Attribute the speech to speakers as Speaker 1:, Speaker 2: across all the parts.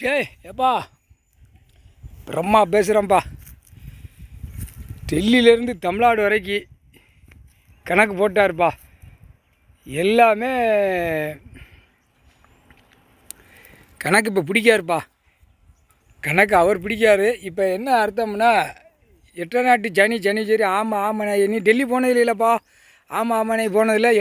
Speaker 1: ஏய் எப்பா பிரம்மா பேசுகிறேன்ப்பா. டெல்லியிலேருந்து தமிழ்நாடு வரைக்கும் கணக்கு போட்டாருப்பா. எல்லாமே கணக்கு இப்போ பிடிக்காருப்பா. கணக்கு அவர் பிடிக்காரு. இப்போ என்ன அர்த்தம்னா, எட்டை நாட்டு சனி சரி. ஆமாம் ஆமாண்ணே, நீ டெல்லி போனதில்லை இல்லைப்பா. ஆமாம் ஆமாண்ணே போனதில்லை.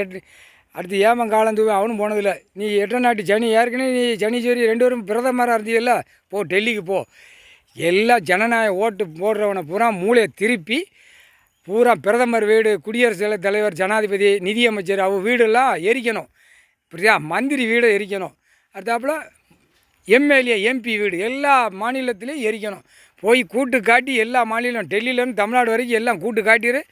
Speaker 1: அடுத்து ஏமன் காலம் தூவி அவனும் போனதில்லை. நீ எட்டை நாட்டு சனி ஏற்கனவே நீ சரி ரெண்டு பேரும் பிரதமராக இருந்தீங்கல்ல. போ டெல்லிக்கு போ. எல்லாம் ஜனநாயக ஓட்டு போடுறவனை பூரா மூளையை திருப்பி பூரா பிரதமர் வீடு, குடியரசுத் தலைவர், ஜனாதிபதி, நிதியமைச்சர் அவங்க வீடெல்லாம் எரிக்கணும். புரியா? மந்திரி வீடை எரிக்கணும். அடுத்தாப்புல எம்எல்ஏ எம்பி வீடு எல்லா மாநிலத்திலையும் எரிக்கணும். போய் கூட்டு காட்டி எல்லா மாநிலம் டெல்லியிலேருந்து தமிழ்நாடு வரைக்கும் எல்லாம் கூட்டு காட்டிடு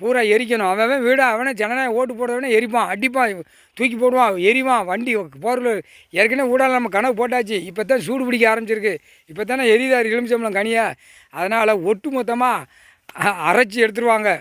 Speaker 1: பூரா எரிக்கணும். அவன் வீடு அவனே ஜனநாயக ஓட்டு போடுறவனே எரிப்பான், அடிப்பான், தூக்கி போடுவான், எரிவான். வண்டி பொருள் ஏற்கனவே ஊடால நம்ம கணக்கு போட்டாச்சு. இப்போ தான் சூடு பிடிக்க ஆரம்பிச்சிருக்கு. இப்போ தானே எரிதார் எலுமிச்சம்பளம் கனியாக. அதனால் ஒட்டு மொத்தமாக அரைச்சி எடுத்துருவாங்க.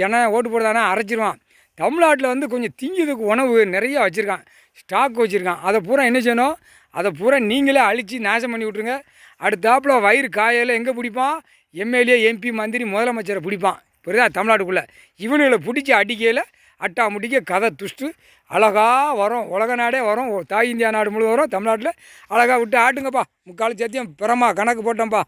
Speaker 1: ஜனநாயக ஓட்டு போடுறதானே அரைச்சிடுவான். தமிழ்நாட்டில் வந்து கொஞ்சம் திங்கிறதுக்கு உணவு நிறையா வச்சுருக்கான், ஸ்டாக் வச்சுருக்கான். அதை பூரா என்ன செய்யணும்? அதை பூரா நீங்களே அழித்து நாசம் பண்ணி விட்ருங்க. அடுத்தாப்பில் வயிறு காலையில் எங்கே பிடிப்பான்? எம்எல்ஏ எம்பி மந்திரி முதலமைச்சரை பிடிப்பான். புரியுதா? தமிழ்நாட்டுக்குள்ளே இவனுங்களை பிடிச்சி அடிக்கையில் அட்டா முடிக்க கதை துஷ்டு அழகாக வரும். உலக நாடே வரும், தாய் இந்தியா நாடு முழுவதும் வரும். தமிழ்நாட்டில் அழகாக விட்டு ஆட்டுங்கப்பா. முக்கால் சத்தியம் பிரமா கணக்கு போட்டோம்ப்பா.